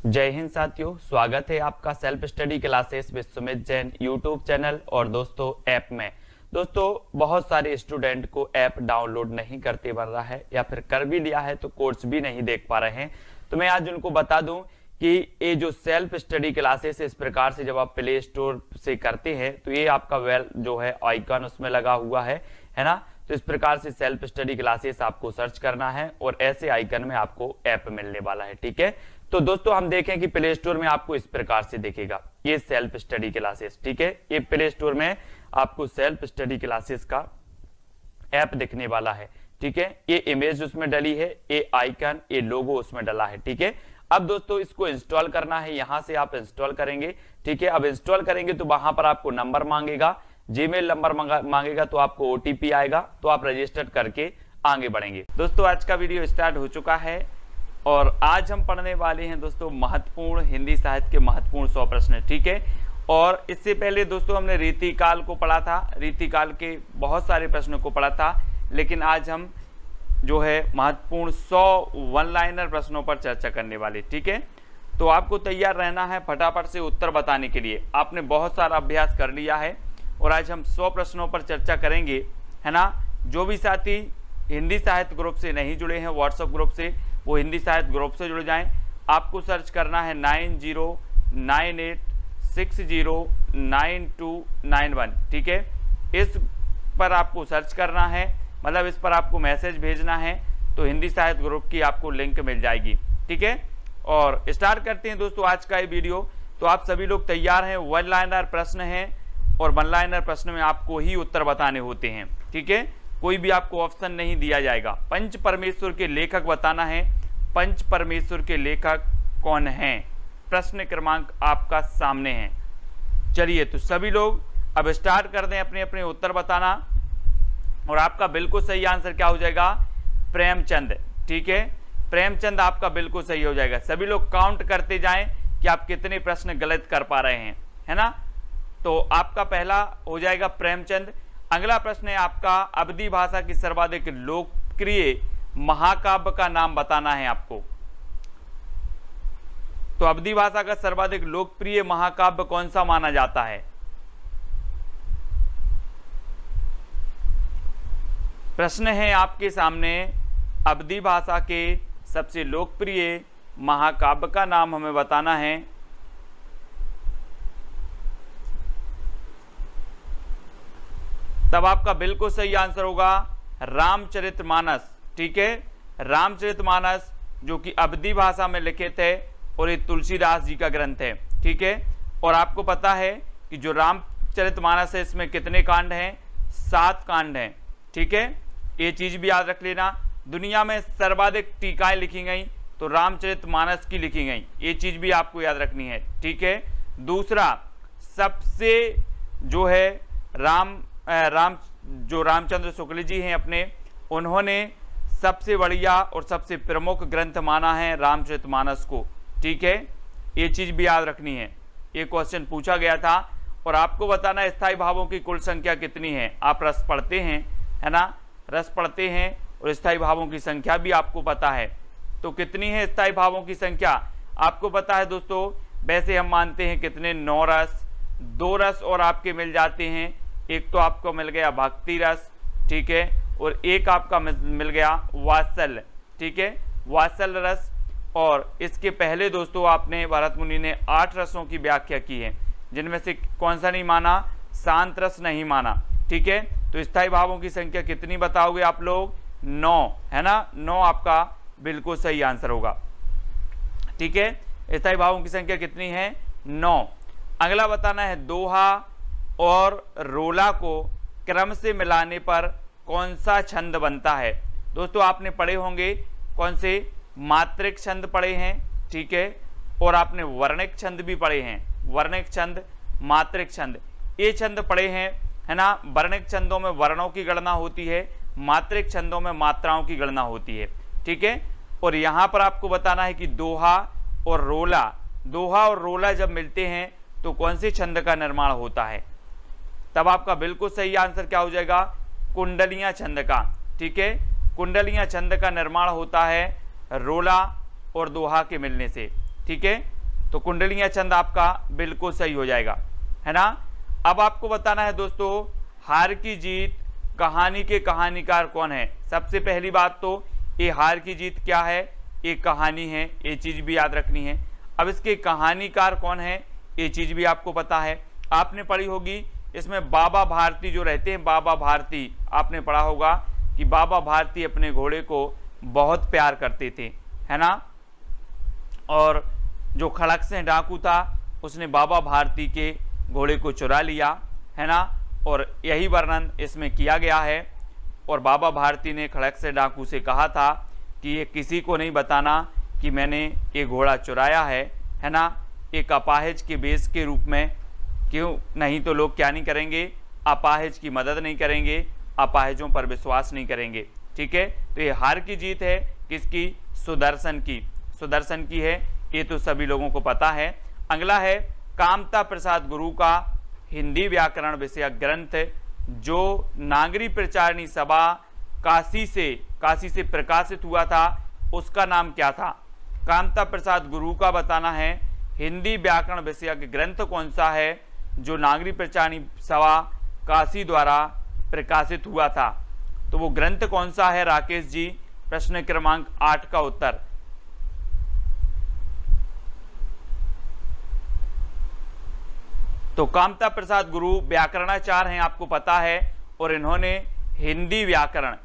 जय हिंद साथियों, स्वागत है आपका self study classes with Sumit Jain YouTube channel और दोस्तों ऐप में। दोस्तों बहुत सारे स्टूडेंट को ऐप डाउनलोड नहीं करते बन रहा है या फिर कर भी लिया है तो कोर्स भी नहीं देख पा रहे हैं। तो मैं आज उनको बता दूं कि ये जो सेल्फ स्टडी क्लासेस इस प्रकार से जब आप प्ले स्टोर से करते हैं तो ये आपका वेल जो है आइकन उसमें लगा हुआ है ना। तो इस प्रकार से सेल्फ स्टडी क्लासेस आपको सर्च करना है और ऐसे आइकन में आपको ऐप मिलने वाला है। ठीक है, तो दोस्तों हम देखें कि प्ले स्टोर में आपको इस प्रकार से दिखेगा ये सेल्फ स्टडी क्लासेस। ठीक है, ये प्ले स्टोर में आपको सेल्फ स्टडी क्लासेस का ऐप दिखने वाला है। ठीक है, ये इमेज उसमें डली है, ये आइकन, ये लोगो उसमें डला है। ठीक है, अब दोस्तों इसको इंस्टॉल करना है, यहां से आप इंस्टॉल करेंगे। ठीक है, अब इंस्टॉल करेंगे तो वहां पर आपको नंबर मांगेगा, जीमेल नंबर मांगेगा, तो आपको ओटीपी आएगा, तो आप रजिस्टर करके आगे बढ़ेंगे। दोस्तों आज का वीडियो स्टार्ट हो चुका है और आज हम पढ़ने वाले हैं दोस्तों महत्वपूर्ण हिंदी साहित्य के महत्वपूर्ण 100 प्रश्न। ठीक है, और इससे पहले दोस्तों हमने रीतिकाल को पढ़ा था, रीतिकाल के बहुत सारे प्रश्नों को पढ़ा था, लेकिन आज हम जो है महत्वपूर्ण 100 वन लाइनर प्रश्नों पर चर्चा करने वाले। ठीक है, तो आपको तैयार रहना है फटाफट से उत्तर बताने के लिए। आपने बहुत सारा अभ्यास कर लिया है और आज हम 100 प्रश्नों पर चर्चा करेंगे, है ना। जो भी साथी हिंदी साहित्य ग्रुप से नहीं जुड़े हैं व्हाट्सएप ग्रुप से, वो हिंदी साहित्य ग्रुप से जुड़ जाएं। आपको सर्च करना है 9098609291। ठीक है, इस पर आपको सर्च करना है, मतलब इस पर आपको मैसेज भेजना है तो हिंदी साहित्य ग्रुप की आपको लिंक मिल जाएगी। ठीक है, और स्टार्ट करते हैं दोस्तों आज का ये वीडियो। तो आप सभी लोग तैयार हैं, वन लाइनर प्रश्न है और वन लाइनर प्रश्न में आपको ही उत्तर बताने होते हैं। ठीक है, कोई भी आपको ऑप्शन नहीं दिया जाएगा। पंच परमेश्वर के लेखक बताना है, पंच परमेश्वर के लेखक कौन हैं। प्रश्न क्रमांक आपका सामने है। चलिए तो सभी लोग अब स्टार्ट कर दें अपने अपने उत्तर बताना, और आपका बिल्कुल सही आंसर क्या हो जाएगा, प्रेमचंद। ठीक है, प्रेमचंद आपका बिल्कुल सही हो जाएगा। सभी लोग काउंट करते जाएं कि आप कितने प्रश्न गलत कर पा रहे हैं, है ना। तो आपका पहला हो जाएगा प्रेमचंद। अगला प्रश्न है आपका अवधी भाषा की सर्वाधिक लोकप्रिय महाकाव्य का नाम बताना है आपको। तो अवधी भाषा का सर्वाधिक लोकप्रिय महाकाव्य कौन सा माना जाता है। प्रश्न है आपके सामने, अवधी भाषा के सबसे लोकप्रिय महाकाव्य का नाम हमें बताना है। तब आपका बिल्कुल सही आंसर होगा रामचरितमानस। ठीक है, रामचरितमानस जो कि अवधी भाषा में लिखित है और ये तुलसीदास जी का ग्रंथ है। ठीक है, और आपको पता है कि जो रामचरितमानस है इसमें कितने कांड हैं, 7 कांड हैं। ठीक है, ये चीज भी याद रख लेना। दुनिया में सर्वाधिक टीकाएं लिखी गई तो रामचरितमानस की लिखी गई, ये चीज भी आपको याद रखनी है। ठीक है, दूसरा सबसे जो है रामचंद्र शुक्ल जी हैं अपने, उन्होंने सबसे बढ़िया और सबसे प्रमुख ग्रंथ माना है रामचरितमानस को। ठीक है, ये चीज भी याद रखनी है, ये क्वेश्चन पूछा गया था। और आपको बताना है स्थायी भावों की कुल संख्या कितनी है। आप रस पढ़ते हैं, है ना, रस पढ़ते हैं और स्थायी भावों की संख्या भी आपको पता है। तो कितनी है स्थायी भावों की संख्या आपको पता है दोस्तों। वैसे हम मानते हैं कितने, 9 रस, 2 रस और आपके मिल जाते हैं। एक तो आपको मिल गया भक्ति रस, ठीक है, और एक आपका मिल गया वात्सल्य। ठीक है, वात्सल्य रस। और इसके पहले दोस्तों आपने भरत मुनि ने 8 रसों की व्याख्या की है, जिनमें से कौन सा नहीं माना, शांत रस नहीं माना। ठीक है, तो स्थायी भावों की संख्या कितनी बताओगे आप लोग, 9, है ना। 9 आपका बिल्कुल सही आंसर होगा। ठीक है, स्थायी भावों की संख्या कितनी है, 9। अगला बताना है दोहा और रोला को क्रम से मिलाने पर कौन सा छंद बनता है। दोस्तों आपने पढ़े होंगे कौन से, मात्रिक छंद पढ़े हैं। ठीक है, और आपने वर्णिक छंद भी पढ़े हैं, वर्णिक छंद, मात्रिक छंद, ये छंद पढ़े हैं, है ना। वर्णिक छंदों में वर्णों की गणना होती है, मात्रिक छंदों में मात्राओं की गणना होती है। ठीक है, और यहां पर आपको बताना है कि दोहा और रोला जब मिलते हैं तो कौन से छंद का निर्माण होता है। तब आपका बिल्कुल सही आंसर क्या हो जाएगा, कुंडलियां छंद का। ठीक है, कुंडलियां छंद का निर्माण होता है रोला और दोहा के मिलने से। ठीक है, तो कुंडलियां छंद आपका बिल्कुल सही हो जाएगा, है ना। अब आपको बताना है दोस्तों, हार की जीत कहानी के कहानीकार कौन है। सबसे पहली बात तो ये हार की जीत क्या है, ये कहानी है, ये चीज भी याद रखनी है। अब इसके कहानीकार कौन है, ये चीज भी आपको पता है, आपने पढ़ी होगी। इसमें बाबा भारती जो रहते हैं, बाबा भारती, आपने पढ़ा होगा कि बाबा भारती अपने घोड़े को बहुत प्यार करते थे, है ना। और जो खड़क से डाकू था उसने बाबा भारती के घोड़े को चुरा लिया, है ना, और यही वर्णन इसमें किया गया है। और बाबा भारती ने खड़क से डाकू से कहा था कि ये किसी को नहीं बताना कि मैंने ये घोड़ा चुराया है ना, एक अपाहिज के बेस के रूप में, क्यों नहीं तो लोग क्या नहीं करेंगे, अपाहिज की मदद नहीं करेंगे, अपाहिजों पर विश्वास नहीं करेंगे, ठीक है। तो ये हार की जीत है किसकी, सुदर्शन की, सुदर्शन की है, ये तो सभी लोगों को पता है। अगला है कामता प्रसाद गुरु का हिंदी व्याकरण विषयक ग्रंथ जो नागरी प्रचारणी सभा काशी से प्रकाशित हुआ था, उसका नाम क्या था। कामता प्रसाद गुरु का बताना है हिंदी व्याकरण विषयक ग्रंथ कौन सा है जो नागरी प्रचारणी सभा काशी द्वारा प्रकाशित हुआ था। तो वो ग्रंथ कौन सा है राकेश जी, प्रश्न क्रमांक 8 का उत्तर। तो कामता प्रसाद गुरु व्याकरणाचार्य हैं, आपको पता है, और इन्होंने हिंदी व्याकरण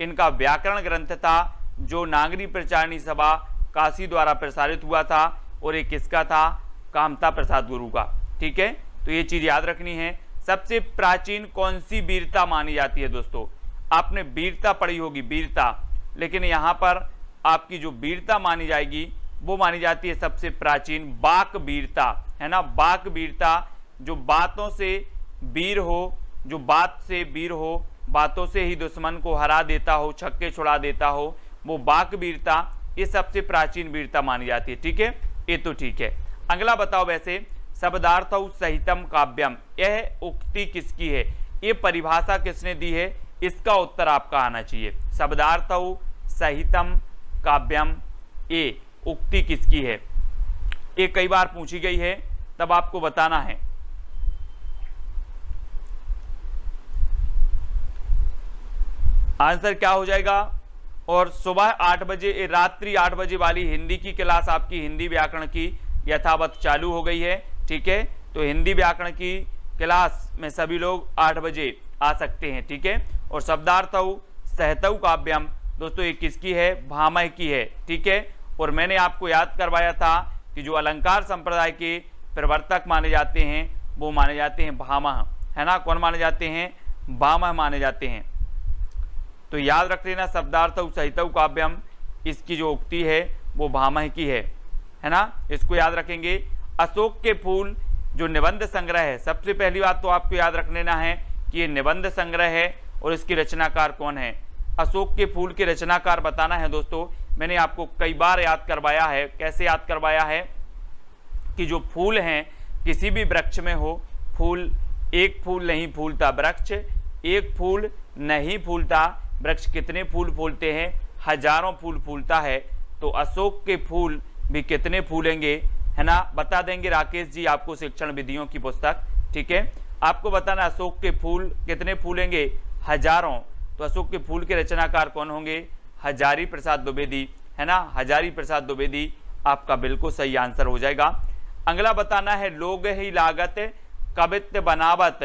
इनका व्याकरण ग्रंथ था जो नागरी प्रचारणी सभा काशी द्वारा प्रसारित हुआ था, और ये किसका था, कामता प्रसाद गुरु का, ठीक है। तो ये चीज याद रखनी है। सबसे प्राचीन कौन सी वीरता मानी जाती है दोस्तों, आपने वीरता पढ़ी होगी, वीरता, लेकिन यहाँ पर आपकी जो वीरता मानी जाएगी वो मानी जाती है सबसे प्राचीन बाक वीरता, है ना। बाक वीरता जो बातों से वीर हो, जो बात से वीर हो, बातों से ही दुश्मन को हरा देता हो, छक्के छुड़ा देता हो, वो बाक वीरता, ये सबसे प्राचीन वीरता मानी जाती है, ठीक है, ये तो ठीक है। अगला बताओ, वैसे शब्दार्थौ सहितम काव्यम, यह उक्ति किसकी है, ये परिभाषा किसने दी है, इसका उत्तर आपका आना चाहिए। शब्दार्थौ सहितम काव्यम, ये उक्ति किसकी है, ये कई बार पूछी गई है, तब आपको बताना है। आंसर क्या हो जाएगा, और सुबह 8 बजे, रात्रि 8 बजे वाली हिंदी की क्लास आपकी हिंदी व्याकरण की यथावत चालू हो गई है, ठीक है। तो हिंदी व्याकरण की क्लास में सभी लोग 8 बजे आ सकते हैं, ठीक है। और शब्दार्थौ सहतौ काव्यम दोस्तों ये किसकी है, भामह की है, ठीक है। और मैंने आपको याद करवाया था कि जो अलंकार संप्रदाय के प्रवर्तक माने जाते हैं वो माने जाते हैं भामह, है ना। कौन माने जाते हैं, भामह माने जाते हैं। तो याद रख लेना, शब्दार्थौ सहितौ काव्यम, इसकी जो उक्ति है वो भामह की है ना, इसको याद रखेंगे। अशोक के फूल जो निबंध संग्रह है, सबसे पहली बात तो आपको याद रख लेना है कि ये निबंध संग्रह है और इसकी रचनाकार कौन है। अशोक के फूल के रचनाकार बताना है दोस्तों, मैंने आपको कई बार याद करवाया है। कैसे याद करवाया है कि जो फूल हैं किसी भी वृक्ष में हो, फूल, एक फूल नहीं फूलता वृक्ष, एक फूल नहीं फूलता वृक्ष, कितने फूल फूलते हैं, हजारों फूल फूलता है। तो अशोक के फूल भी कितने फूलेंगे, है ना, बता देंगे राकेश जी आपको, शिक्षण विधियों की पुस्तक, ठीक है। आपको बताना अशोक के फूल कितने फूलेंगे, हजारों। तो अशोक के फूल के रचनाकार कौन होंगे, हजारी प्रसाद द्विवेदी, है ना, हजारी प्रसाद द्विवेदी आपका बिल्कुल सही आंसर हो जाएगा। अगला बताना है लोग ही लागत कवित्त बनावत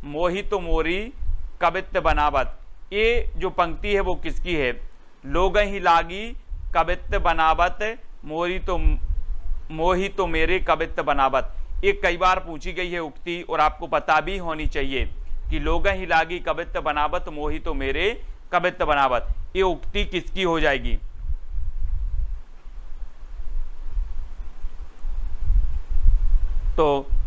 मोहि तो मोरी कवित्त बनावत, ये जो पंक्ति है वो किसकी है, लोग ही लागी कवित्त बनावत मोहि तो मेरे कवित्त बनावत, ये कई बार पूछी गई है उक्ति और आपको पता भी होनी चाहिए कि लोग ही लागी कवित्त बनावत मोहि तो मेरे कवित्त बनावत, ये उक्ति किसकी हो जाएगी। तो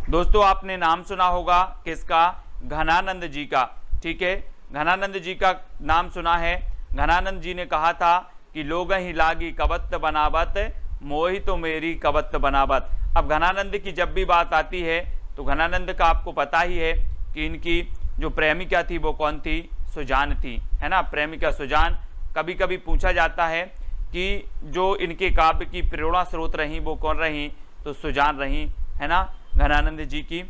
दोस्तों आपने नाम सुना होगा किसका, घनानंद जी का, ठीक है, घनानंद जी का नाम सुना है। घनानंद जी ने कहा था कि लोग ही लागी कवित्त बनावत मोहि तो मेरी कवित्त बनावत। अब घनानंद की जब भी बात आती है तो घनानंद का आपको पता ही है कि इनकी जो प्रेमिका थी वो कौन थी, सुजान थी, है ना, प्रेमिका सुजान। कभी कभी पूछा जाता है कि जो इनके काव्य की प्रेरणा स्रोत रही वो कौन रही, तो सुजान रही, है ना, घनानंद जी की,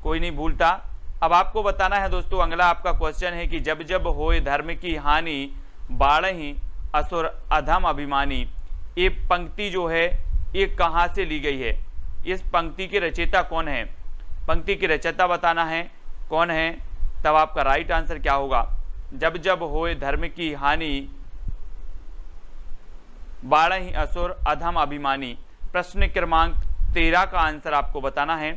कोई नहीं भूलता। अब आपको बताना है दोस्तों, अगला आपका क्वेश्चन है कि जब जब होए धर्म की हानि बाढ़हि असुर अधम अभिमानी, ये पंक्ति जो है ये कहाँ से ली गई है, इस पंक्ति के रचयिता कौन है, पंक्ति के रचयिता बताना है कौन है, तब आपका राइट आंसर क्या होगा, जब जब होए धर्म की हानि बाढ़हि असुर अधम अभिमानी। प्रश्न क्रमांक 13 का आंसर आपको बताना है।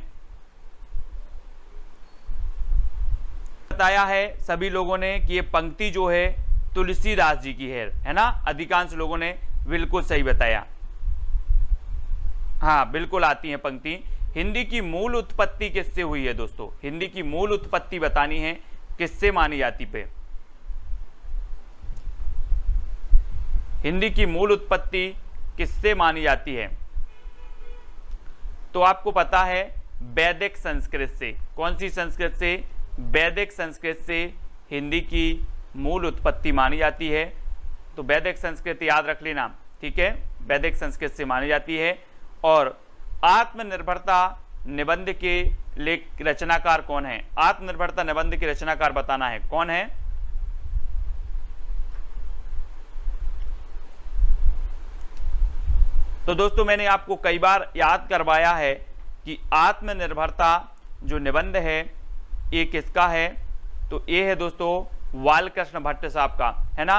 बताया है सभी लोगों ने कि ये पंक्ति जो है तुलसीदास जी की है ना, अधिकांश लोगों ने बिल्कुल सही बताया। हाँ बिल्कुल आती है पंक्ति। हिंदी की मूल उत्पत्ति किससे हुई है दोस्तों, हिंदी की मूल उत्पत्ति बतानी है किससे मानी जाती पे, हिंदी की मूल उत्पत्ति किससे मानी जाती है, तो आपको पता है वैदिक संस्कृत से। कौन सी संस्कृत से, वैदिक संस्कृत से हिंदी की मूल उत्पत्ति मानी जाती है। तो वैदिक संस्कृत याद रख लेना, ठीक है, वैदिक संस्कृत से मानी जाती है। और आत्मनिर्भरता निबंध के लेख रचनाकार कौन है, आत्मनिर्भरता निबंध के रचनाकार बताना है कौन है। तो दोस्तों मैंने आपको कई बार याद करवाया है कि आत्मनिर्भरता जो निबंध है ये किसका है, तो ये है दोस्तों बालकृष्ण भट्ट साहब का, है ना।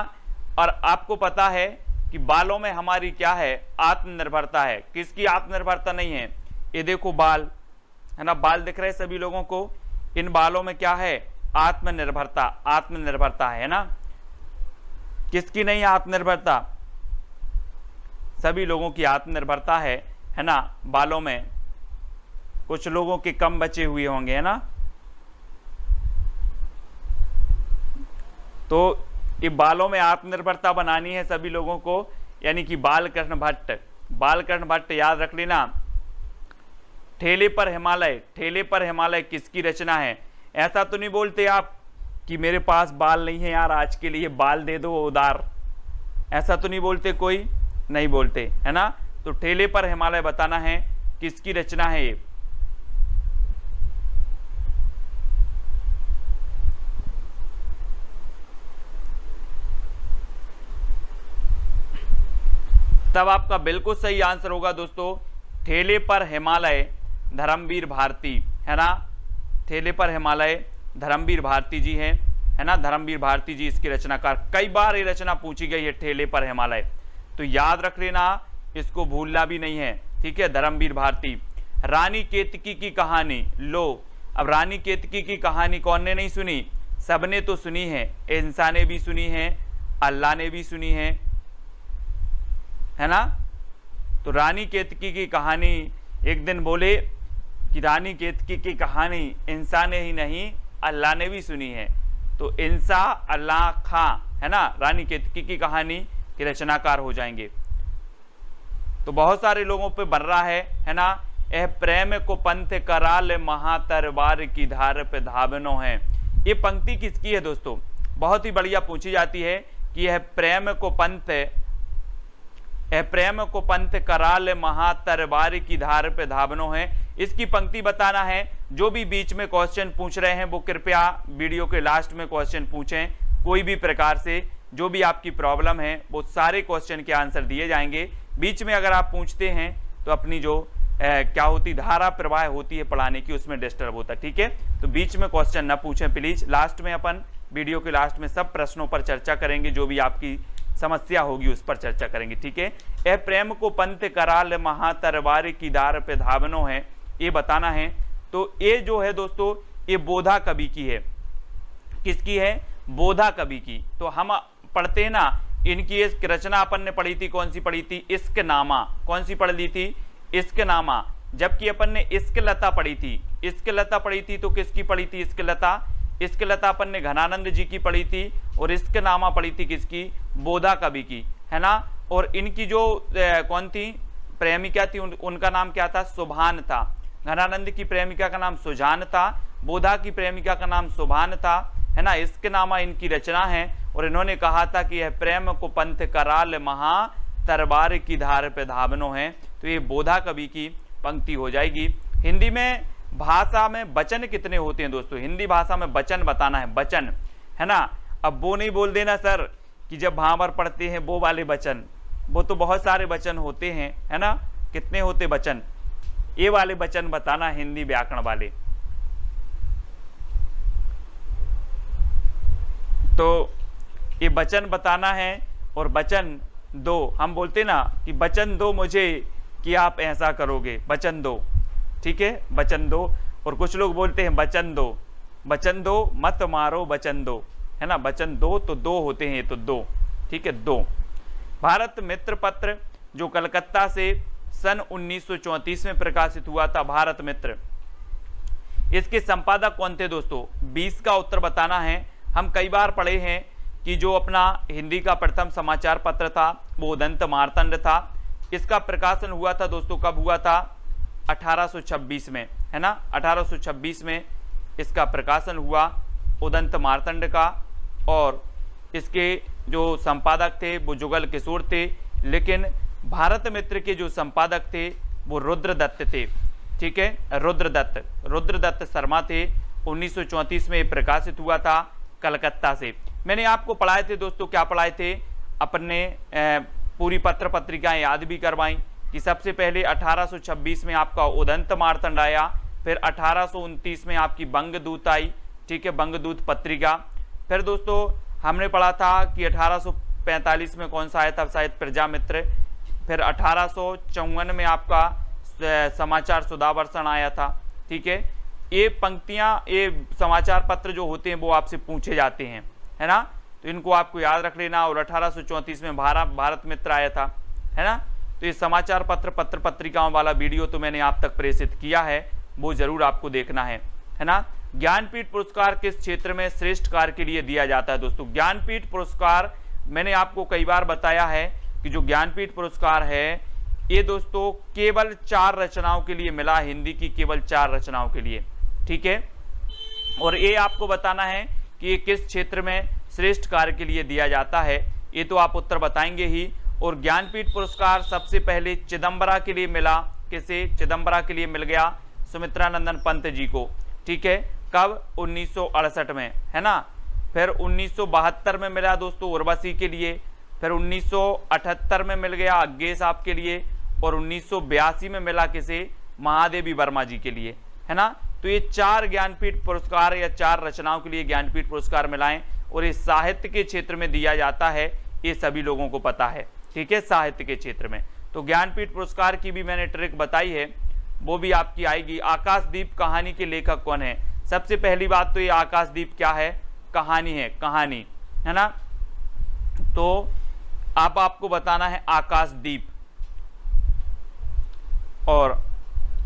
और आपको पता है कि बालों में हमारी क्या है, आत्मनिर्भरता है। किसकी आत्मनिर्भरता नहीं है, ये देखो बाल, है ना, बाल दिख रहे हैं सभी लोगों को, इन बालों में क्या है, आत्मनिर्भरता, आत्मनिर्भरता है ना। किसकी नहीं आत्मनिर्भरता, सभी लोगों की आत्मनिर्भरता है ना। बालों में कुछ लोगों के कम बचे हुए होंगे, है ना। तो ये बालों में आत्मनिर्भरता बनानी है सभी लोगों को, यानी कि बालकृष्ण भट्ट, बालकृष्ण भट्ट याद रख लेना। ठेले पर हिमालय, ठेले पर हिमालय किसकी रचना है। ऐसा तो नहीं बोलते आप कि मेरे पास बाल नहीं है यार, आज के लिए बाल दे दो उधार, ऐसा तो नहीं बोलते, कोई नहीं बोलते, है ना। तो ठेले पर हिमालय बताना है किसकी रचना है ये। तब आपका बिल्कुल सही आंसर होगा दोस्तों ठेले पर हिमालय, धर्मवीर भारती, है ना। ठेले पर हिमालय धर्मवीर भारती जी हैं, है ना, धर्मवीर भारती जी इसकी रचनाकार। कई बार ये रचना पूछी गई है ठेले पर हिमालय, तो याद रख लेना, इसको भूलना भी नहीं है, ठीक है। धर्मवीर भारती। रानी केतकी की कहानी, लो अब रानी केतकी की कहानी कौन ने नहीं सुनी, सबने तो सुनी है, इंसान ने भी सुनी है, अल्लाह ने भी सुनी है ना। तो रानी केतकी की कहानी, एक दिन बोले कि रानी केतकी की कहानी इंसान ने ही नहीं अल्लाह ने भी सुनी है, तो इंसा अल्लाह खां, है ना, रानी केतकी की कहानी के रचनाकार हो जाएंगे। तो बहुत सारे लोगों पे बन रहा है ना। यह प्रेम को पंथ कराल महातरवार की धार पे धावनो है, ये पंक्ति किसकी है दोस्तों, बहुत ही बढ़िया पूछी जाती है कि यह प्रेम को पंथ कराल महातरवार की धार पे धावनो है, इसकी पंक्ति बताना है। जो भी बीच में क्वेश्चन पूछ रहे हैं वो कृपया वीडियो के लास्ट में क्वेश्चन पूछें, कोई भी प्रकार से जो भी आपकी प्रॉब्लम है वो सारे क्वेश्चन के आंसर दिए जाएंगे। बीच में अगर आप पूछते हैं तो अपनी जो क्या होती धारा प्रवाह होती है पढ़ाने की, उसमें डिस्टर्ब होता है, ठीक है। तो बीच में क्वेश्चन ना पूछें प्लीज। लास्ट में अपन वीडियो के लास्ट में सब प्रश्नों पर चर्चा करेंगे, जो भी आपकी समस्या होगी उस पर चर्चा करेंगे, ठीक है। ए प्रेम को पंथ कराल महातरवार की धार पे धावनो है, ये बताना है। तो ये जो है दोस्तों ये बोधा कवि की है, किसकी है, बोधा कवि की। तो हम पढ़ते हैं ना, इनकी एक रचना अपन ने पढ़ी थी, कौन सी पढ़ी थी, इश्क नामा, कौन सी पढ़ ली थी, इश्क नामा। जबकि अपन ने इश्क लता पढ़ी थी, इश्क लता पढ़ी थी, तो किसकी पढ़ी थी इश्क लता, इश्क लता अपन ने घनानंद जी की पढ़ी थी, और इश्क नामा पढ़ी थी किसकी, बोधा कवि की, है ना। और इनकी जो कौन थी प्रेमिका थी, उनका नाम क्या था, सुभान था। घनानंद की प्रेमिका का नाम सुजान था, बोधा की प्रेमिका का नाम सुभान था, है ना। इश्क नामा इनकी रचना है, और इन्होंने कहा था कि यह प्रेम को पंथ कराल महा तरबार की धार पे धावनो है, तो ये बोधा कवि की पंक्ति हो जाएगी। हिंदी में भाषा में वचन कितने होते हैं दोस्तों? हिंदी भाषा में वचन बताना है, वचन, है ना। अब वो नहीं बोल देना सर कि जब भावर पढ़ते हैं वो वाले वचन, वो तो बहुत सारे वचन होते हैं, है ना। कितने होते वचन? ये वाले वचन बताना, हिंदी व्याकरण वाले। तो ये वचन बताना है, और वचन दो, हम बोलते ना कि वचन दो मुझे कि आप ऐसा करोगे, वचन दो, ठीक है, वचन दो। और कुछ लोग बोलते हैं वचन दो, वचन दो मत मारो, वचन दो, है ना। वचन दो तो दो होते हैं, तो दो, ठीक है, दो। भारत मित्र पत्र जो कलकत्ता से सन 1934 में प्रकाशित हुआ था, भारत मित्र, इसके संपादक कौन थे दोस्तों? 20 का उत्तर बताना है। हम कई बार पढ़े हैं कि जो अपना हिंदी का प्रथम समाचार पत्र था वो उदंत मार्तंड था। इसका प्रकाशन हुआ था दोस्तों, कब हुआ था? 1826 में, है ना। 1826 में इसका प्रकाशन हुआ उदंत मार्तंड का, और इसके जो संपादक थे वो जुगल किशोर थे, लेकिन भारत मित्र के जो संपादक थे वो रुद्रदत्त थे, ठीक है, रुद्रदत्त शर्मा थे। 1934 में प्रकाशित हुआ था कलकत्ता से। मैंने आपको पढ़ाए थे दोस्तों, क्या पढ़ाए थे? अपने पूरी पत्र पत्रिकाएं याद भी करवाई कि सबसे पहले 1826 में आपका उदंत मार्तंड आया, फिर 1829 में आपकी बंगदूत आई, ठीक है, बंगदूत पत्रिका। फिर दोस्तों हमने पढ़ा था कि 1845 में कौन सा आया था? शायद प्रजामित्र। फिर 1854 में आपका समाचार सुधावर्षण आया था, ठीक है। ये पंक्तियां, ये समाचार पत्र जो होते हैं वो आपसे पूछे जाते हैं, है ना, तो इनको आपको याद रख लेना। और 1834 में भारत मित्र आया था, है ना। तो ये समाचार पत्र पत्रिकाओं वाला वीडियो तो मैंने आप तक प्रेषित किया है, वो जरूर आपको देखना है ना। ज्ञानपीठ पुरस्कार किस क्षेत्र में श्रेष्ठ कार्य के लिए दिया जाता है दोस्तों? ज्ञानपीठ पुरस्कार मैंने आपको कई बार बताया है कि जो ज्ञानपीठ पुरस्कार है ये दोस्तों केवल 4 रचनाओं के लिए मिला, हिंदी की केवल 4 रचनाओं के लिए, ठीक है। और ये आपको बताना है कि ये किस क्षेत्र में श्रेष्ठ कार्य के लिए दिया जाता है, ये तो आप उत्तर बताएंगे ही। और ज्ञानपीठ पुरस्कार सबसे पहले चिदम्बरा के लिए मिला, किसे? चिदम्बरा के लिए मिल गया सुमित्रानंदन पंत जी को, ठीक है। कब? 1968 में, है ना। फिर 1972 में मिला दोस्तों उर्वशी के लिए, फिर 1978 में मिल गया अज्ञे साहब के लिए, और 1982 में मिला किसे? महादेवी वर्मा जी के लिए, है ना। तो ये 4 ज्ञानपीठ पुरस्कार या 4 रचनाओं के लिए ज्ञानपीठ पुरस्कार मिलाएं, और ये साहित्य के क्षेत्र में दिया जाता है, ये सभी लोगों को पता है, ठीक है, साहित्य के क्षेत्र में। तो ज्ञानपीठ पुरस्कार की भी मैंने ट्रिक बताई है, वो भी आपकी आएगी। आकाशदीप कहानी के लेखक कौन है? सबसे पहली बात तो ये आकाशदीप क्या है? कहानी है, कहानी, है ना। तो अब आपको बताना है आकाशदीप। और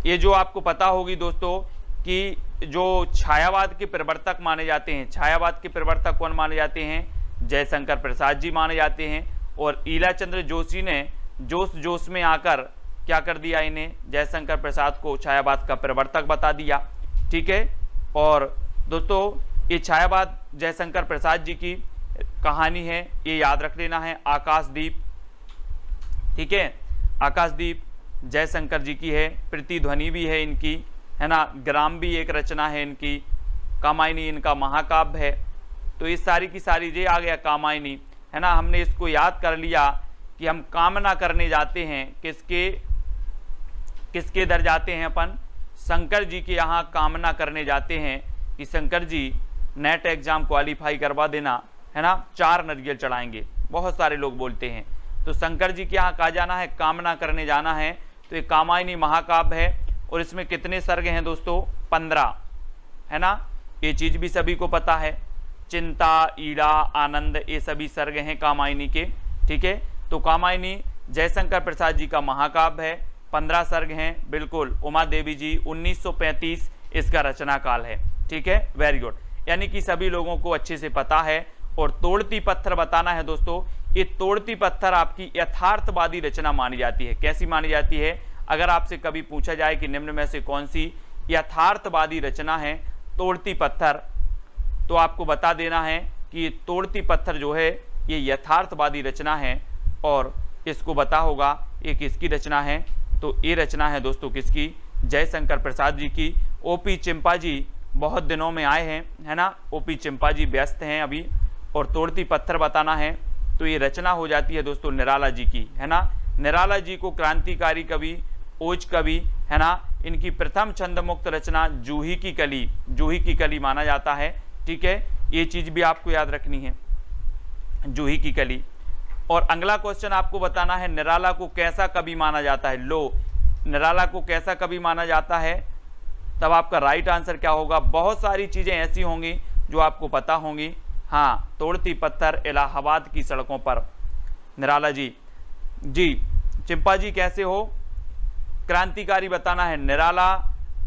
ये जो आपको पता होगी दोस्तों कि जो छायावाद के प्रवर्तक माने जाते हैं, छायावाद के प्रवर्तक कौन माने जाते हैं? जयशंकर प्रसाद जी माने जाते हैं। और ईलाचंद्र जोशी ने जोश में आकर क्या कर दिया? इन्हें, जयशंकर प्रसाद को छायावाद का प्रवर्तक बता दिया, ठीक है। और दोस्तों ये छायावाद जयशंकर प्रसाद जी की कहानी है, ये याद रख लेना है, आकाशदीप, ठीक है। आकाशदीप जयशंकर जी की है, प्रतिध्वनि भी है इनकी, है ना। ग्राम भी एक रचना है इनकी, कामायनी इनका महाकाव्य है। तो ये सारी की सारी ये आ गया कामायनी, है ना। हमने इसको याद कर लिया कि हम कामना करने जाते हैं, किसके दर जाते हैं अपन? शंकर जी के यहाँ कामना करने जाते हैं कि Shankar ji net exam qualify करवा देना, है ना, 4 नरियल चढ़ाएंगे, बहुत सारे लोग बोलते हैं। तो शंकर जी के यहाँ कहा जाना है, कामना करने जाना है। तो ये कामायनी महाकाव्य है, और इसमें कितने सर्ग हैं दोस्तों? 15, है ना। ये चीज भी सभी को पता है, चिंता, ईड़ा, आनंद, ये सभी सर्ग हैं कामायनी के, ठीक है। तो कामायनी जयशंकर प्रसाद जी का महाकाव्य है, 15 सर्ग हैं, बिल्कुल। उमा देवी जी 1935 इसका रचना काल है, ठीक है, वेरी गुड। यानी कि सभी लोगों को अच्छे से पता है। और तोड़ती पत्थर बताना है दोस्तों, ये तोड़ती पत्थर आपकी यथार्थवादी रचना मानी जाती है। कैसी मानी जाती है? अगर आपसे कभी पूछा जाए कि निम्न में से कौन सी यथार्थवादी रचना है तोड़ती पत्थर, तो आपको बता देना है कि ये तोड़ती पत्थर जो है ये यथार्थवादी रचना है। और इसको पता होगा ये किसकी रचना है। तो ये रचना है दोस्तों किसकी, जयशंकर प्रसाद जी की। ओपी चिंपा जी बहुत दिनों में आए हैं, है ना, ओपी चिंपा जी व्यस्त हैं अभी, और तोड़ती पत्थर बताना है तो ये रचना हो जाती है दोस्तों निराला जी की, है ना। निराला जी को क्रांतिकारी कवि, ओज कवि, है ना, इनकी प्रथम छंद मुक्त रचना जूही की कली माना जाता है। ठीक है, ये चीज भी आपको याद रखनी है, जूही की कली। और अगला क्वेश्चन आपको बताना है निराला को कैसा कवि माना जाता है। लो, निराला को कैसा कवि माना जाता है, तब आपका राइट आंसर क्या होगा। बहुत सारी चीजें ऐसी होंगी जो आपको पता होंगी। हाँ, तोड़ती पत्थर इलाहाबाद की सड़कों पर, निराला जी। चिंपा जी कैसे हो, क्रांतिकारी बताना है। निराला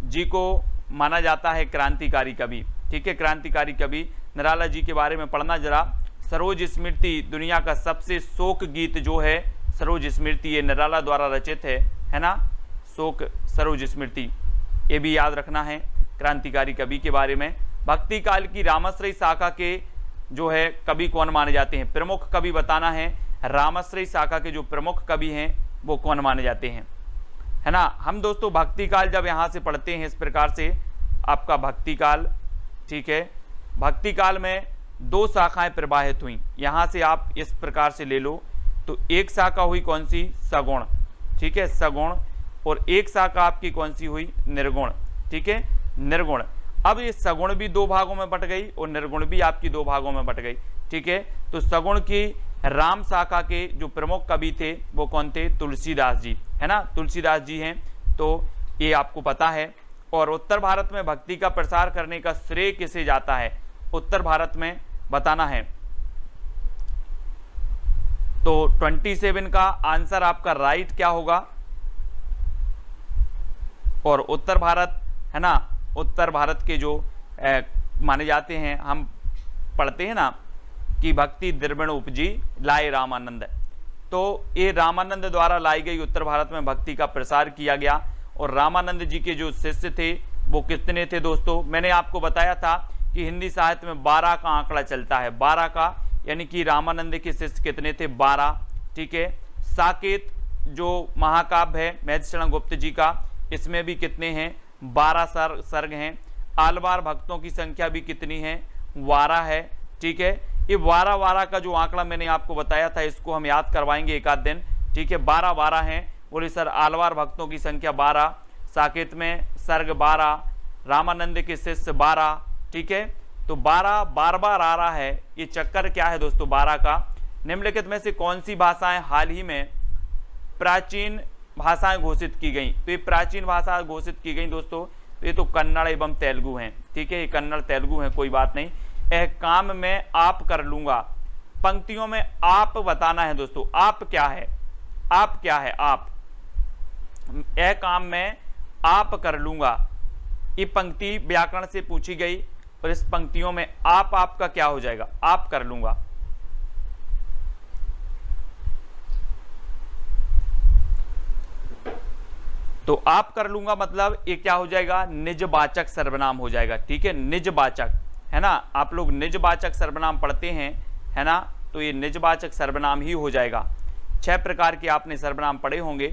जी को माना जाता है क्रांतिकारी कवि। ठीक है, क्रांतिकारी कवि निराला जी के बारे में पढ़ना जरा। सरोज स्मृति दुनिया का सबसे शोक गीत जो है सरोज स्मृति, ये निराला द्वारा रचित है ना, शोक सरोज स्मृति, ये भी याद रखना है क्रांतिकारी कवि के बारे में। भक्ति काल की रामश्रयी शाखा के जो है कवि कौन माने जाते हैं, प्रमुख कवि बताना है। रामश्रयी शाखा के जो प्रमुख कवि हैं वो कौन माने जाते हैं, है ना। हम दोस्तों भक्ति काल जब यहाँ से पढ़ते हैं इस प्रकार से आपका भक्ति काल, ठीक है, भक्ति काल में दो शाखाएं प्रवाहित हुई, यहाँ से आप इस प्रकार से ले लो। तो एक शाखा हुई कौन सी, सगुण, ठीक है, सगुण, और एक शाखा आपकी कौन सी हुई, निर्गुण। ठीक है, निर्गुण। अब ये सगुण भी दो भागों में बट गई और निर्गुण भी आपकी दो भागों में बट गई। ठीक है, तो सगुण की राम शाखा के जो प्रमुख कवि थे वो कौन थे, तुलसीदास जी, है ना, तुलसीदास जी हैं। तो ये आपको पता है। और उत्तर भारत में भक्ति का प्रसार करने का श्रेय किसे जाता है, उत्तर भारत में बताना है। तो 27 का आंसर आपका राइट क्या होगा। और उत्तर भारत, है ना, उत्तर भारत के जो माने जाते हैं, हम पढ़ते हैं ना कि भक्ति द्रविण उपजी लाए रामानंद, तो ये रामानंद द्वारा लाई गई उत्तर भारत में भक्ति का प्रसार किया गया। और रामानंद जी के जो शिष्य थे वो कितने थे दोस्तों, मैंने आपको बताया था कि हिंदी साहित्य में 12 का आंकड़ा चलता है, 12 का, यानी कि रामानंद के शिष्य कितने थे, 12। ठीक है, साकेत जो महाकाव्य है महर्षि गुप्त जी का, इसमें भी कितने हैं, 12 सर्ग हैं। आलवार भक्तों की संख्या भी कितनी है, 12 है। ठीक है, ये 12 का जो आंकड़ा मैंने आपको बताया था इसको हम याद करवाएंगे एक आध दिन। ठीक है, 12 हैं। बोले सर आलवार भक्तों की संख्या 12, साकेत में सर्ग 12, रामानंद के शिष्य 12। ठीक है, तो 12 बार आ रहा है। ये चक्कर क्या है दोस्तों 12 का। निम्नलिखित में से कौन सी भाषाएं हाल ही में प्राचीन भाषाएं घोषित की गई। तो ये प्राचीन भाषा घोषित की गई दोस्तों, तो ये तो कन्नड़ एवं तेलुगु हैं। ठीक है, ये कन्नड़ तेलुगु हैं, कोई बात नहीं। यह काम में आप कर लूंगा, पंक्तियों में आप बताना है दोस्तों, आप क्या है, आप क्या है, आप, यह काम में आप कर लूंगा। ये पंक्ति व्याकरण से पूछी गई और इस पंक्तियों में आप आपका क्या हो जाएगा, आप कर लूंगा। तो आप कर लूंगा मतलब ये क्या हो जाएगा, निजवाचक सर्वनाम हो जाएगा। ठीक है, निजवाचक, है ना, आप लोग निजवाचक सर्वनाम पढ़ते हैं, है ना, तो ये निजवाचक सर्वनाम ही हो जाएगा। 6 प्रकार के आपने सर्वनाम पढ़े होंगे,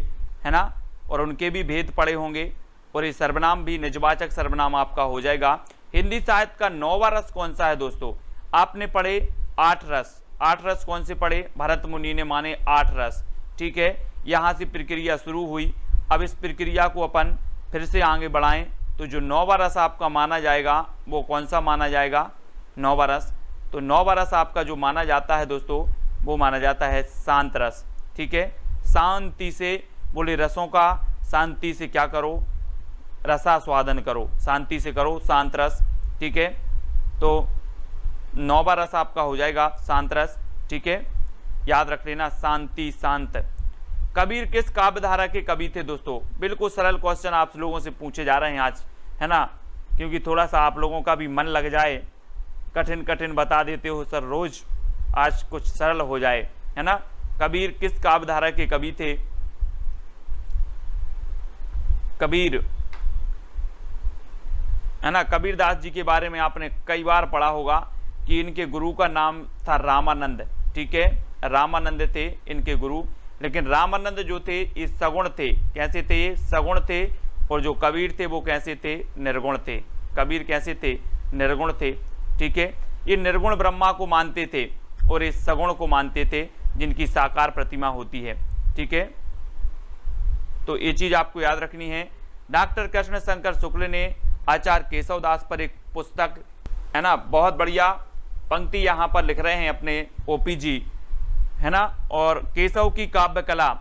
है ना, और उनके भी भेद पढ़े होंगे, और ये सर्वनाम भी निजवाचक सर्वनाम आपका हो जाएगा। हिंदी साहित्य का 9वां रस कौन सा है दोस्तों, आपने पढ़े 8 रस। 8 रस कौन से पढ़े, भरत मुनि ने माने 8 रस। ठीक है, यहां से प्रक्रिया शुरू हुई। अब इस प्रक्रिया को अपन फिर से आगे बढ़ाएं, तो जो 9वां रस आपका माना जाएगा वो कौन सा माना जाएगा, 9वां रस। तो 9वां रस आपका जो माना जाता है दोस्तों वो माना जाता है शांत रस। ठीक है, शांति से, बोले रसों का शांति से क्या करो, रसास्वादन करो, शांति से करो, शांत रस। ठीक है, तो 9वां रस आपका हो जाएगा शांत रस। ठीक है, याद रख लेना, शांति, शांत। कबीर किस काव्यधारा के कवि थे दोस्तों, बिल्कुल सरल क्वेश्चन आप लोगों से पूछे जा रहे हैं आज, है ना, क्योंकि थोड़ा सा आप लोगों का भी मन लग जाए, कठिन कठिन बता देते हो सर रोज, आज कुछ सरल हो जाए, है ना। कबीर किस काव्यधारा के कवि थे, कबीर, है ना, कबीरदास जी के बारे में आपने कई बार पढ़ा होगा कि इनके गुरु का नाम था रामानंद। ठीक है, रामानंद थे इनके गुरु। लेकिन रामानंद जो थे ये सगुण थे। कैसे थे? ये सगुण थे। और जो कबीर थे वो कैसे थे? निर्गुण थे। कबीर कैसे थे? निर्गुण थे। ठीक है, ये निर्गुण ब्रह्मा को मानते थे और इस सगुण को मानते थे जिनकी साकार प्रतिमा होती है। ठीक है, तो ये चीज आपको याद रखनी है। डॉक्टर कृष्ण शंकर शुक्ल ने आचार्य केशव दास पर एक पुस्तक, है ना, बहुत बढ़िया पंक्ति यहाँ पर लिख रहे हैं अपने ओपी जी, है ना, और केशव की काव्य कला,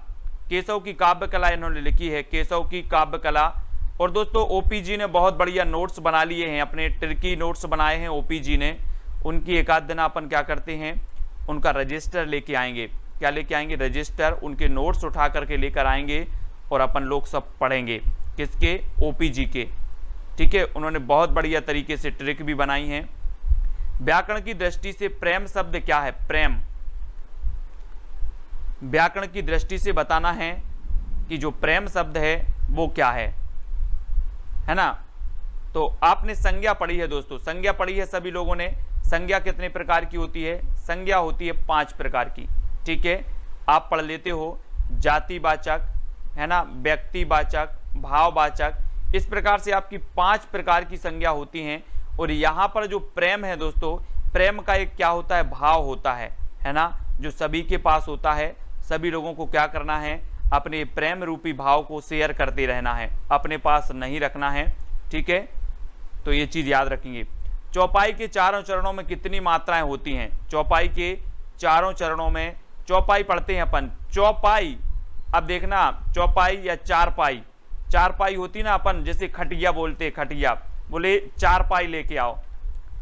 केशव की काव्य कला इन्होंने लिखी है, केशव की काव्य कला। और दोस्तों ओपी जी ने बहुत बढ़िया नोट्स बना लिए हैं, अपने ट्रिकी नोट्स बनाए हैं ओपी जी ने। उनकी एक आध दिन अपन क्या करते हैं, उनका रजिस्टर लेके आएंगे। क्या लेके आएंगे? रजिस्टर, उनके नोट्स उठा करके लेकर आएंगे और अपन लोग सब पढ़ेंगे। किसके? ओपी जी के। ठीक है, उन्होंने बहुत बढ़िया तरीके से ट्रिक भी बनाई हैं। व्याकरण की दृष्टि से प्रेम शब्द क्या है? प्रेम, व्याकरण की दृष्टि से बताना है कि जो प्रेम शब्द है वो क्या है ना। तो आपने संज्ञा पढ़ी है दोस्तों, संज्ञा पढ़ी है सभी लोगों ने। संज्ञा कितने प्रकार की होती है? संज्ञा होती है 5 प्रकार की। ठीक है, आप पढ़ लेते हो, जातिवाचक, है ना, व्यक्तिवाचक, भाववाचक, इस प्रकार से आपकी 5 प्रकार की संज्ञा होती हैं। और यहाँ पर जो प्रेम है दोस्तों, प्रेम का एक क्या होता है? भाव होता है ना, जो सभी के पास होता है। सभी लोगों को क्या करना है? अपने प्रेम रूपी भाव को शेयर करते रहना है, अपने पास नहीं रखना है। ठीक है, तो ये चीज याद रखेंगे। चौपाई के चारों चरणों में कितनी मात्राएं होती हैं? चौपाई के चारों चरणों में, चौपाई पढ़ते हैं अपन, चौपाई, अब देखना चौपाई या चारपाई, चारपाई होती ना अपन, जैसे खटिया बोलते, खटिया बोले चारपाई लेके आओ,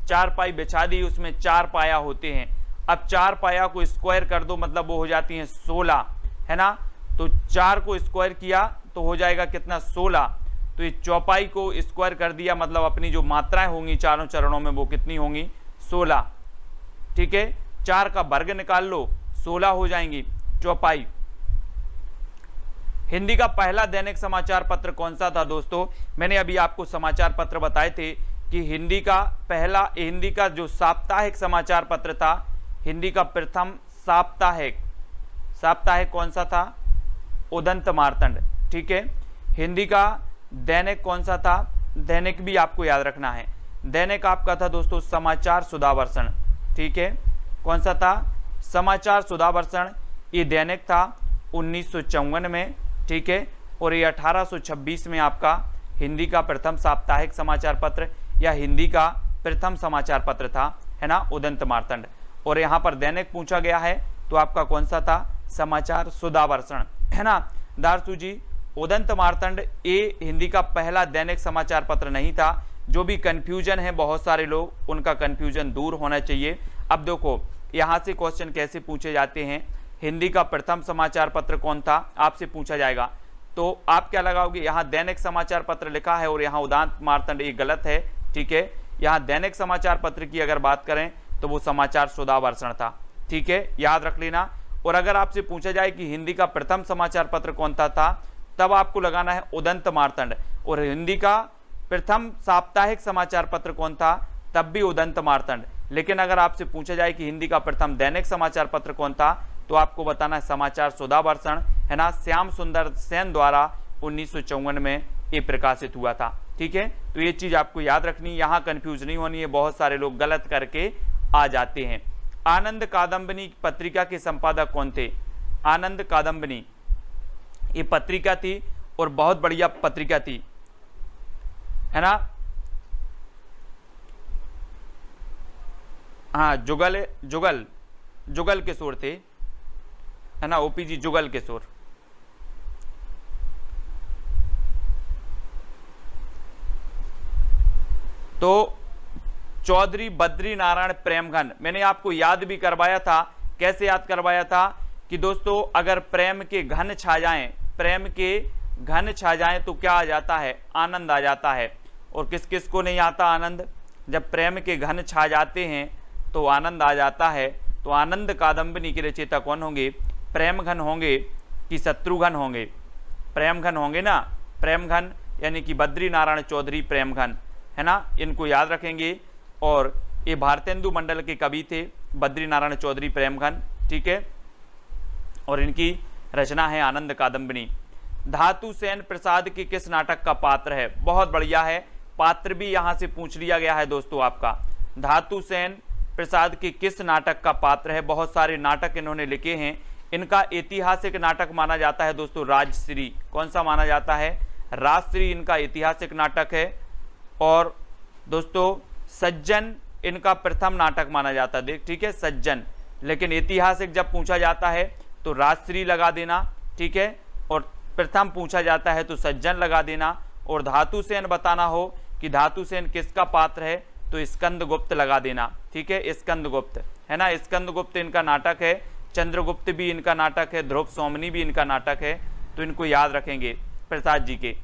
चारपाई बिछा दी, उसमें 4 पाया होते हैं। अब 4 पाया को स्क्वायर कर दो, मतलब वो हो जाती हैं 16, है ना। तो 4 को स्क्वायर किया तो हो जाएगा कितना? 16। तो ये चौपाई को स्क्वायर कर दिया, मतलब अपनी जो मात्राएं होंगी चारों चरणों में वो कितनी होंगी? 16। ठीक है, 4 का वर्ग निकाल लो, 16 हो जाएंगी चौपाई। हिंदी का पहला दैनिक समाचार पत्र कौन सा था दोस्तों? मैंने अभी आपको समाचार पत्र बताए थे कि हिंदी का जो साप्ताहिक समाचार पत्र था, हिंदी का प्रथम साप्ताहिक कौन सा था? उदंत मार्तंड। ठीक है, हिंदी का दैनिक कौन सा था? दैनिक भी आपको याद रखना है। दैनिक आपका था दोस्तों समाचार सुधावर्षण। ठीक है, कौन सा था? समाचार सुधावर्षण। ये दैनिक था 1954 में। ठीक है, और ये 1826 में आपका हिंदी का प्रथम साप्ताहिक समाचार पत्र या हिंदी का प्रथम समाचार पत्र था, है ना, उदंत मार्तंड। और यहाँ पर दैनिक पूछा गया है तो आपका कौन सा था? समाचार सुधावर्षण, है ना। दारसू जी, उदंत मार्तंड ये हिंदी का पहला दैनिक समाचार पत्र नहीं था। जो भी कंफ्यूजन है, बहुत सारे लोग, उनका कंफ्यूजन दूर होना चाहिए। अब देखो यहाँ से क्वेश्चन कैसे पूछे जाते हैं, हिंदी का प्रथम समाचार पत्र कौन था आपसे पूछा जाएगा, तो आप क्या लगाओगे? यहाँ दैनिक समाचार पत्र लिखा है और यहाँ उदंत मार्तंड, ये गलत है। ठीक है, यहाँ दैनिक समाचार पत्र की अगर बात करें तो वो समाचार सुधावर्षण था। ठीक है, याद रख लेना। और अगर आपसे पूछा जाए कि हिंदी का प्रथम समाचार पत्र कौन सा था, तब आपको लगाना है उदंत मार्तंड। और हिंदी का प्रथम साप्ताहिक समाचार पत्र कौन था, तब भी उदंत मार्तंड। लेकिन अगर आपसे पूछा जाए कि हिंदी का प्रथम दैनिक समाचार पत्र कौन था, तो आपको बताना है समाचार सुधावर्षण, है ना, श्याम सुंदर सेन द्वारा 1954 में ये प्रकाशित हुआ था। ठीक है, तो ये चीज आपको याद रखनी, यहाँ कंफ्यूज नहीं होनी है, बहुत सारे लोग गलत करके आ जाते हैं। आनंद कादम्बिनी पत्रिका के संपादक कौन थे? आनंद कादम्बिनी ये पत्रिका थी और बहुत बढ़िया पत्रिका थी, है ना। हाँ, जुगल किशोर थे, है ना, ओपी जी जुगल किशोर। तो चौधरी बद्री नारायण प्रेमघन, मैंने आपको याद भी करवाया था। कैसे याद करवाया था कि दोस्तों अगर प्रेम के घन छा जाएं, प्रेम के घन छा जाएं तो क्या आ जाता है? आनंद आ जाता है। और किस किस को नहीं आता आनंद? जब प्रेम के घन छा जाते हैं तो आनंद आ जाता है। तो आनंद कादम्बिनी के रचयिता कौन होंगे? प्रेमघन होंगे कि शत्रुघ्न होंगे? प्रेमघन होंगे ना, प्रेमघन यानी कि बद्री नारायण चौधरी प्रेमघन, है ना, इनको याद रखेंगे। और ये भारतेंदु मंडल के कवि थे बद्री नारायण चौधरी प्रेमघन। ठीक है, और इनकी रचना है आनंद कादम्बिनी। धातु सेन प्रसाद के किस नाटक का पात्र है? बहुत बढ़िया है, पात्र भी यहां से पूछ लिया गया है दोस्तों आपका। धातु सेन प्रसाद के किस नाटक का पात्र है? बहुत सारे नाटक इन्होंने लिखे हैं। इनका ऐतिहासिक नाटक माना जाता है दोस्तों राजश्री। कौन सा माना जाता है? राजश्री इनका ऐतिहासिक नाटक है। और दोस्तों सज्जन इनका प्रथम नाटक माना जाता है, ठीक है, सज्जन। लेकिन ऐतिहासिक जब पूछा जाता है तो राजश्री लगा देना, ठीक है, और प्रथम पूछा जाता है तो सज्जन लगा देना। और धातु सेन बताना हो कि धातु सेन किसका पात्र है तो स्कंदगुप्त लगा देना, ठीक है, स्कंदगुप्त है ना, स्कंदगुप्त इनका नाटक है। चंद्रगुप्त भी इनका नाटक है, ध्रुव सोमनी भी इनका नाटक है, तो इनको याद रखेंगे प्रसाद जी के,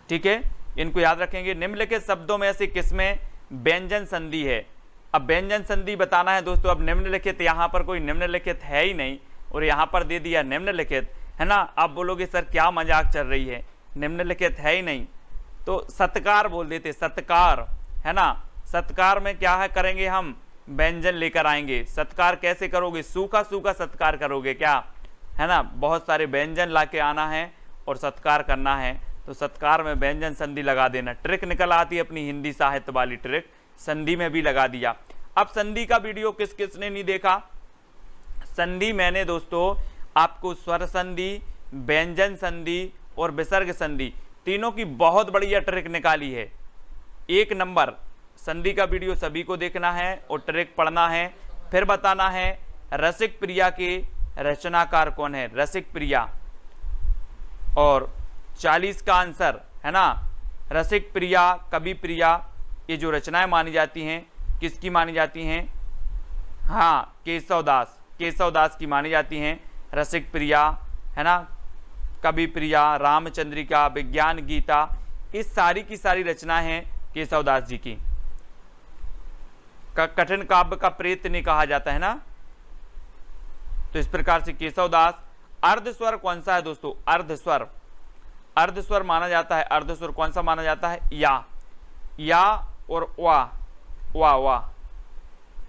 ठीक है, इनको याद रखेंगे। निम्नलिखित शब्दों में से किसमें व्यंजन संधि है? अब व्यंजन संधि बताना है दोस्तों। अब निम्नलिखित, यहाँ पर कोई निम्नलिखित है ही नहीं और यहाँ पर दे दिया निम्नलिखित, है ना। आप बोलोगे सर क्या मजाक चल रही है, निम्नलिखित है ही नहीं, तो सत्कार बोल देते, सत्कार, है ना। सत्कार में क्या है करेंगे हम? व्यंजन लेकर आएंगे। सत्कार कैसे करोगे? सूखा सूखा सत्कार करोगे क्या, है ना। बहुत सारे व्यंजन ला के आना है और सत्कार करना है, तो सत्कार में व्यंजन संधि लगा देना। ट्रिक निकल आती है अपनी हिंदी साहित्य वाली ट्रिक, संधि में भी लगा दिया। अब संधि का वीडियो किस किसने नहीं देखा? संधि मैंने दोस्तों आपको स्वर संधि, व्यंजन संधि और विसर्ग संधि तीनों की बहुत बढ़िया ट्रिक निकाली है। एक नंबर संधि का वीडियो सभी को देखना है और ट्रिक पढ़ना है। फिर बताना है रसिक प्रिया के रचनाकार कौन है, रसिक प्रिया। और 40 का आंसर, है ना, रसिक प्रिया, कवि प्रिया, ये जो रचनाएं मानी जाती हैं किसकी मानी जाती हैं? हाँ, केशवदास, केशवदास की मानी जाती हैं। रसिक प्रिया, है ना, कवि प्रिया, रामचंद्रिका, विज्ञान गीता, इस सारी की सारी रचनाएं हैं केशवदास जी की। कठिन काव्य का प्रेत नहीं कहा जाता है ना, तो इस प्रकार से केशवदास। अर्धस्वर कौन सा है दोस्तों? अर्धस्वर, अर्धस्वर माना जाता है। अर्धस्वर कौन सा माना जाता है? या और वा,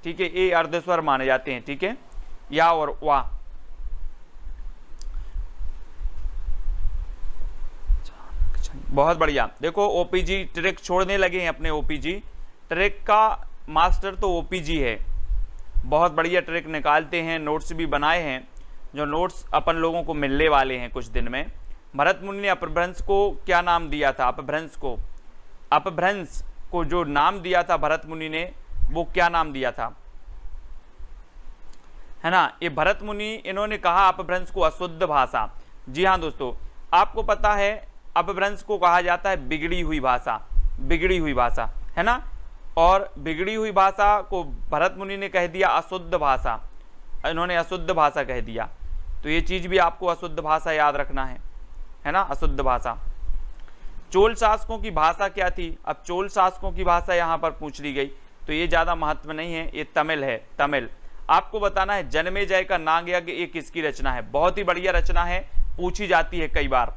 ठीक है, ये अर्धस्वर माने जाते हैं, ठीक है, या और वा। बहुत बढ़िया। देखो ओपीजी ट्रिक छोड़ने लगे हैं अपने। ओपीजी ट्रिक का मास्टर तो ओपीजी है, बहुत बढ़िया ट्रिक निकालते हैं, नोट्स भी बनाए हैं, जो नोट्स अपन लोगों को मिलने वाले हैं कुछ दिन में। भरत मुनि ने अपभ्रंश को क्या नाम दिया था? अपभ्रंश को जो नाम दिया था भरत मुनि ने, वो क्या नाम दिया था, है ना। ये भरत मुनि, इन्होंने कहा अपभ्रंश को अशुद्ध भाषा। जी हाँ दोस्तों, आपको पता है अपभ्रंश को कहा जाता है बिगड़ी हुई भाषा, बिगड़ी हुई भाषा, है ना। और बिगड़ी हुई भाषा को भरत मुनि ने कह दिया अशुद्ध भाषा, इन्होंने अशुद्ध भाषा कह दिया। तो ये चीज भी आपको अशुद्ध भाषा याद रखना है ना, अशुद्ध भाषा। चोल शासकों की भाषा क्या थी? अब चोल शासकों की भाषा यहाँ पर पूछ ली गई, तो ये ज्यादा महत्व नहीं है, ये तमिल है, तमिल। आपको बताना है जन्मेजय का नागयज्ञ ये किसकी रचना है? बहुत ही बढ़िया रचना है, पूछी जाती है कई बार।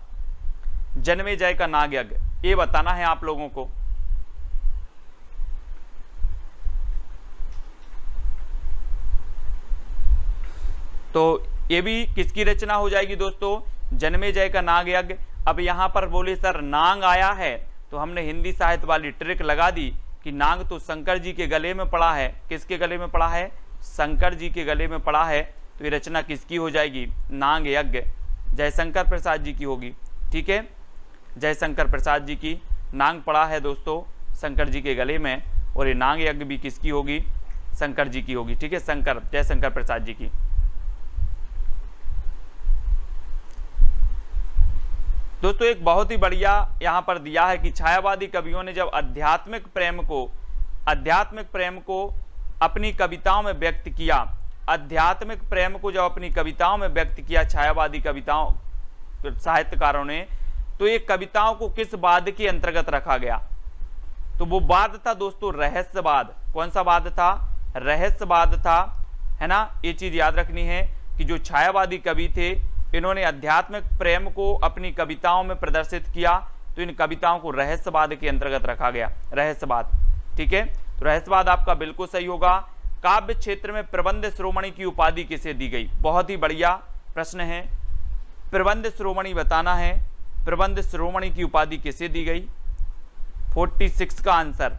जन्मेजय का नागयज्ञ ये बताना है आप लोगों को। तो ये भी किसकी रचना हो जाएगी दोस्तों? जन्मेजय का नागयज्ञ। अब यहां पर बोले सर नांग आया है, तो हमने हिंदी साहित्य वाली ट्रिक लगा दी कि नांग तो शंकर जी के गले में पड़ा है। किसके गले में पड़ा है? शंकर जी के गले में पड़ा है। तो ये रचना किसकी हो जाएगी? नांग यज्ञ, जयशंकर प्रसाद जी की होगी, ठीक है, जयशंकर प्रसाद जी की। नांग पड़ा है दोस्तों शंकर जी के गले में, और ये नांग यज्ञ भी किसकी होगी? शंकर जी की होगी, ठीक है, शंकर, जयशंकर प्रसाद जी की। दोस्तों एक बहुत ही बढ़िया यहाँ पर दिया है कि छायावादी कवियों ने जब आध्यात्मिक प्रेम को अपनी कविताओं में व्यक्त किया, आध्यात्मिक प्रेम को जब अपनी कविताओं में व्यक्त किया छायावादी कविताओं साहित्यकारों ने, तो ये कविताओं को किस वाद के अंतर्गत रखा गया? तो वो वाद था दोस्तों रहस्यवाद। कौन सा वाद था? रहस्यवाद था, है ना। ये चीज याद रखनी है कि जो छायावादी कवि थे, इन्होंने आध्यात्मिक प्रेम को अपनी कविताओं में प्रदर्शित किया, तो इन कविताओं को रहस्यवाद के अंतर्गत रखा गया, रहस्यवाद, ठीक है। तो रहस्यवाद आपका बिल्कुल सही होगा। काव्य क्षेत्र में प्रबंध शिरोमणि की उपाधि किसे दी गई? बहुत ही बढ़िया प्रश्न है। प्रबंध शिरोमणि बताना है, प्रबंध शिरोमणि की उपाधि किसे दी गई? 46 का आंसर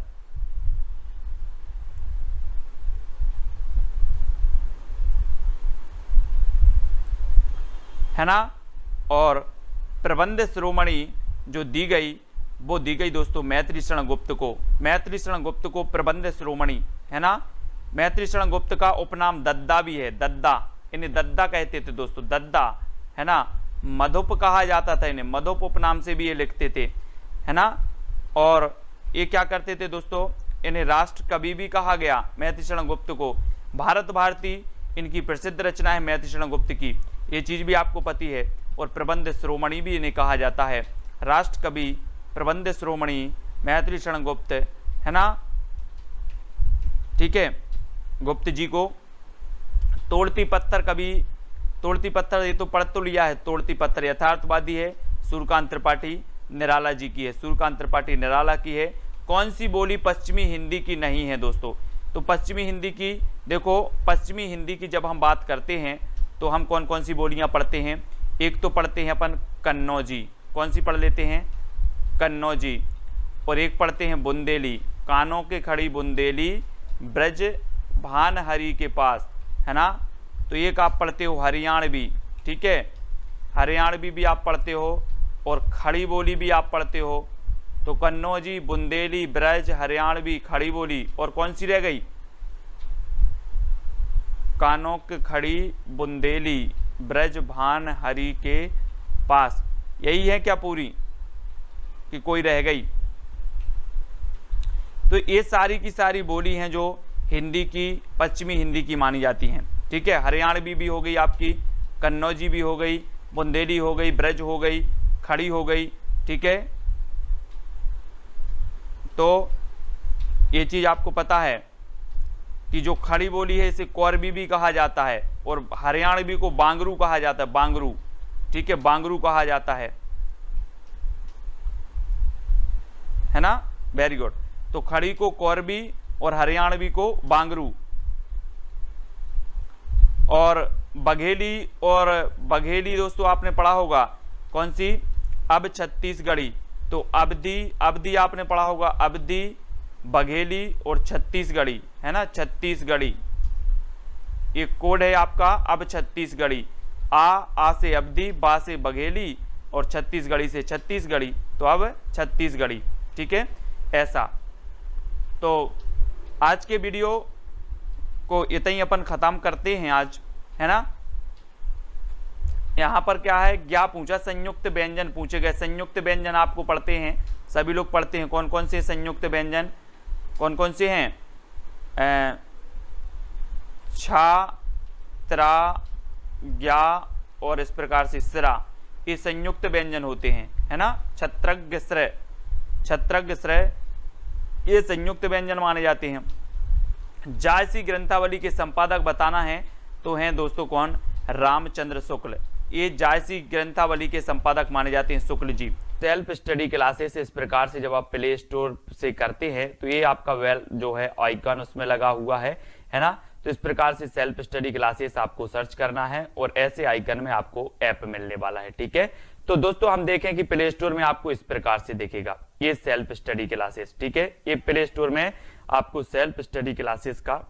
है ना। और प्रबंध शिरोमणि जो दी गई वो दी गई दोस्तों मैथिली शरण गुप्त को। मैथिली शरण गुप्त को प्रबंध शिरोमणि, है ना। मैथिली शरण गुप्त का उपनाम दद्दा भी है, दद्दा, इन्हें दद्दा कहते थे दोस्तों, दद्दा, है ना। मधुप कहा जाता था इन्हें, मधुप उपनाम से भी ये लिखते थे, है ना। और ये क्या करते थे दोस्तों, इन्हें राष्ट्र कवि भी कहा गया मैथिली शरण गुप्त को। भारत भारती इनकी प्रसिद्ध रचना है मैथिली शरण गुप्त की, ये चीज भी आपको पती है। और प्रबंध शिरोमणि भी इन्हें कहा जाता है, राष्ट्र कवि, प्रबंध शिरोमणि, मैथिली शरण गुप्त, है ना। ठीक है, गुप्त जी को। तोड़ती पत्थर कवि, तोड़ती पत्थर ये तो पढ़ तो लिया है, तोड़ती पत्थर यथार्थवादी है, सूर्यकांत त्रिपाठी निराला जी की है, सूर्यकांत त्रिपाठी निराला की है। कौन सी बोली पश्चिमी हिंदी की नहीं है दोस्तों? तो पश्चिमी हिंदी की, देखो पश्चिमी हिंदी की जब हम बात करते हैं तो हम कौन कौन सी बोलियां पढ़ते हैं? एक तो पढ़ते हैं अपन कन्नौजी, कौन सी पढ़ लेते हैं? कन्नौजी। और एक पढ़ते हैं बुंदेली, कानों के खड़ी बुंदेली ब्रज भानहरी के पास, है ना। तो एक आप पढ़ते हो हरियाणवी, ठीक है, हरियाणवी भी आप पढ़ते हो और खड़ी बोली भी आप पढ़ते हो। तो कन्नौजी, बुंदेली, ब्रज, हरियाणवी, खड़ी बोली, और कौन सी रह गई? कानों की खड़ी बुंदेली ब्रज भानहरी के पास। यही है क्या पूरी, कि कोई रह गई? तो ये सारी की सारी बोली हैं जो हिंदी की, पश्चिमी हिंदी की मानी जाती हैं, ठीक है। हरियाणवी भी हो गई आपकी, कन्नौजी भी हो गई, बुंदेली हो गई, ब्रज हो गई, खड़ी हो गई, ठीक है। तो ये चीज आपको पता है कि जो खड़ी बोली है इसे कौरवी भी कहा जाता है, और हरियाणवी को बांगरू कहा जाता है, बांगरू, ठीक है, बांगरू कहा जाता है ना। Very good. तो खड़ी को कौरवी और हरियाणवी को बांगरू। और बघेली, और बघेली दोस्तों आपने पढ़ा होगा, कौन सी? अब छत्तीसगढ़ी। तो अवधी, अवधी आपने पढ़ा होगा, अवधी, बघेली और छत्तीसगढ़ी, है ना। छत्तीसगढ़ी एक कोड है आपका, अब छत्तीसगढ़ी। आ से अवधी, बा से बघेली और छत्तीसगढ़ी से छत्तीसगढ़ी, तो अब छत्तीसगढ़ी, ठीक है। ऐसा तो आज के वीडियो को इतना ही अपन खत्म करते हैं आज, है ना। यहां पर क्या है, क्या पूछा? संयुक्त व्यंजन पूछे गए। संयुक्त व्यंजन आपको पढ़ते हैं, सभी लोग पढ़ते हैं। कौन कौन से संयुक्त व्यंजन, कौन कौन से हैं? छा, त्रा, ज्ञा और इस प्रकार से सिरा, ये संयुक्त व्यंजन होते हैं, है ना। छत्रज्ञ श्रय, छत्रज्ञ श्रय, ये संयुक्त व्यंजन माने जाते हैं। जायसी ग्रंथावली के संपादक बताना है तो हैं दोस्तों कौन? रामचंद्र शुक्ल। ये जायसी ग्रंथावली के संपादक माने जाते हैं Shukla ji. Self study classes इस प्रकार से जब आप प्ले स्टोर से करते हैं तो ये आपका वेल जो है आइकन उसमें लगा हुआ है ना। तो इस प्रकार से सेल्फ स्टडी क्लासेस आपको सर्च करना है और ऐसे आइकन में आपको ऐप मिलने वाला है, ठीक है। तो दोस्तों हम देखें कि प्ले स्टोर में आपको इस प्रकार से दिखेगा ये सेल्फ स्टडी क्लासेस, ठीक है। ये प्ले स्टोर में आपको सेल्फ स्टडी क्लासेस का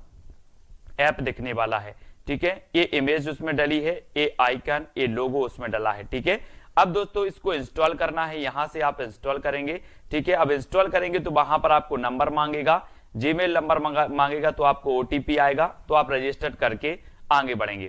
ऐप दिखने वाला है, ठीक है। ये इमेज उसमें डली है, ये आइकन, ये लोगो उसमें डला है, ठीक है। अब दोस्तों इसको इंस्टॉल करना है, यहां से आप इंस्टॉल करेंगे, ठीक है। अब इंस्टॉल करेंगे तो वहां पर आपको नंबर मांगेगा, जीमेल नंबर मांगेगा, तो आपको ओटीपी आएगा, तो आप रजिस्टर करके आगे बढ़ेंगे।